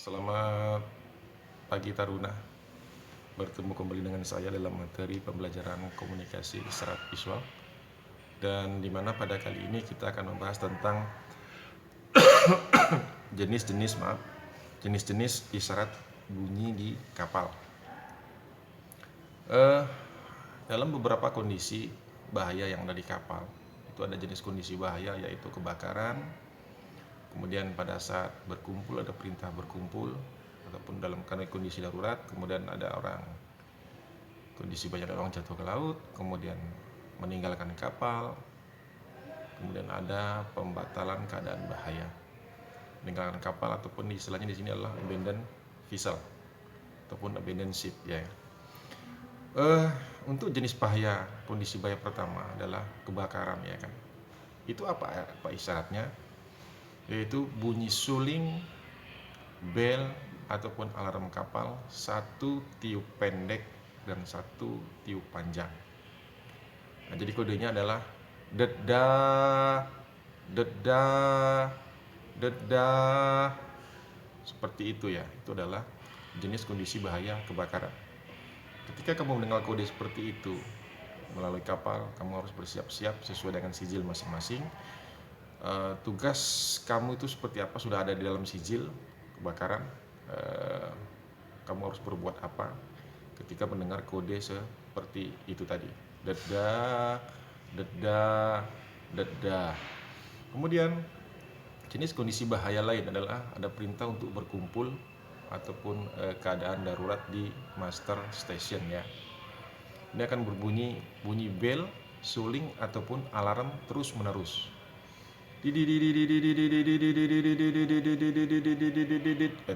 Selamat pagi Taruna. Bertemu kembali dengan saya dalam materi pembelajaran komunikasi isyarat visual. Dan dimana pada kali ini kita akan membahas tentang jenis-jenis isyarat bunyi di kapal. Dalam beberapa kondisi bahaya yang ada di kapal, itu ada jenis kondisi bahaya yaitu kebakaran. Kemudian pada saat berkumpul ada perintah berkumpul, ataupun dalam kondisi darurat, kemudian ada kondisi banyak orang jatuh ke laut, kemudian meninggalkan kapal, kemudian ada pembatalan keadaan bahaya. Meninggalkan kapal ataupun istilahnya di sini adalah abandon vessel ataupun abandon ship ya. Untuk jenis bahaya, kondisi bahaya pertama adalah kebakaran ya kan. Itu apa isyaratnya? Yaitu bunyi suling, bel ataupun alarm kapal, satu tiup pendek dan satu tiup panjang. Nah, jadi kodenya adalah dedah, dedah, dedah, seperti itu ya. Itu adalah jenis kondisi bahaya kebakaran. Ketika kamu mendengar kode seperti itu melalui kapal, kamu harus bersiap-siap sesuai dengan sijil masing-masing. Tugas kamu itu seperti apa sudah ada di dalam sijil kebakaran. Kamu harus berbuat apa ketika mendengar kode seperti itu tadi, dedah, dedah, dedah. Kemudian jenis kondisi bahaya lain adalah ada perintah untuk berkumpul ataupun keadaan darurat di master station ya. Ini akan berbunyi bel, suling ataupun alarm terus menerus. Itu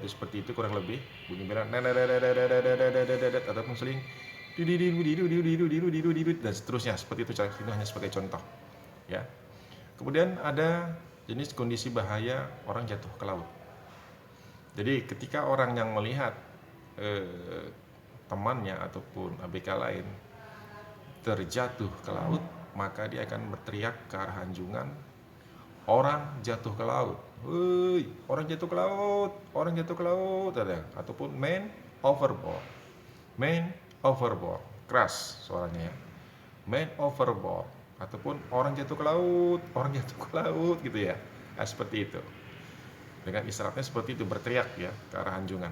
seperti itu kurang lebih bunyi bel ataupun suling dan seterusnya, seperti itu. Ini hanya sebagai contoh ya. Kemudian ada jenis kondisi bahaya orang jatuh ke laut. Jadi ketika orang yang melihat temannya ataupun ABK lain terjatuh ke laut, maka dia akan berteriak ke arah anjungan, orang jatuh ke laut, woi, orang jatuh ke laut, orang jatuh ke laut, ada, ataupun man overboard, keras suaranya ya, man overboard, ataupun orang jatuh ke laut, orang jatuh ke laut gitu ya. Nah, seperti itu. Dengan isyaratnya seperti itu, berteriak ya ke arah anjungan.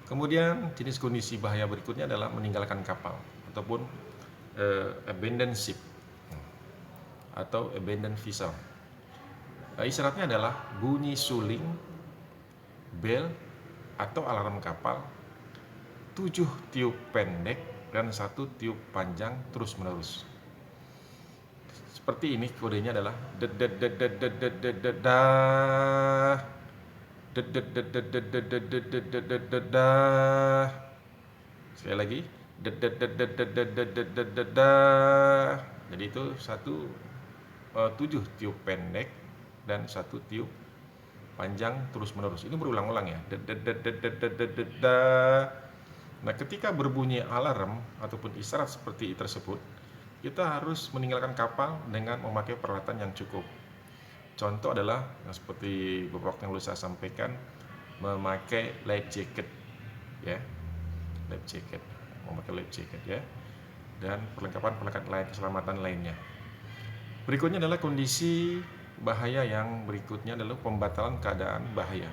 Kemudian jenis kondisi bahaya berikutnya adalah meninggalkan kapal ataupun abandon ship atau abandon vessel. Isyaratnya adalah bunyi suling, bel atau alarm kapal, 7 tiup pendek dan 1 tiup panjang terus menerus. Seperti ini kodenya adalah dedah, dedah. Sekali lagi, dedah. Jadi itu 7 tiup pendek dan 1 tiup panjang terus menerus. Ini berulang-ulang ya. Nah, ketika berbunyi alarm ataupun isyarat seperti tersebut, kita harus meninggalkan kapal dengan memakai peralatan yang cukup. Contoh adalah seperti beberapa waktu yang lalu saya sampaikan, memakai life jacket ya. Memakai life jacket ya. Dan perlengkapan lain keselamatan lainnya. Berikutnya adalah kondisi bahaya yang berikutnya adalah pembatalan keadaan bahaya.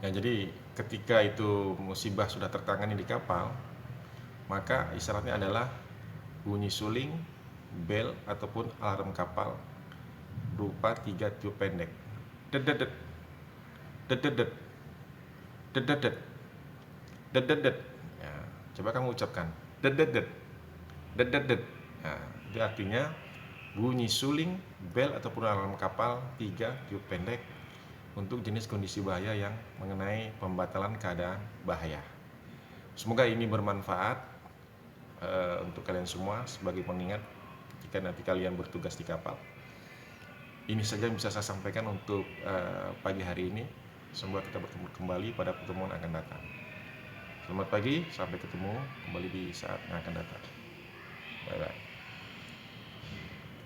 Ya, jadi ketika itu musibah sudah tertangani di kapal, maka isyaratnya adalah bunyi suling, bel ataupun alarm kapal berupa 3 tiup pendek. Dedet, dedet, dedet, dedet. Ya, coba kamu ucapkan dedet, dedet. Nah, itu artinya bunyi suling, bel ataupun alarm kapal 3 tiup pendek untuk jenis kondisi bahaya yang mengenai pembatalan keadaan bahaya. Semoga ini bermanfaat untuk kalian semua sebagai pengingat jika nanti kalian bertugas di kapal. Ini saja yang bisa saya sampaikan untuk pagi hari ini. Semoga kita bertemu kembali pada pertemuan akan datang. Selamat pagi, sampai ketemu kembali di saat yang akan datang. Bye-bye.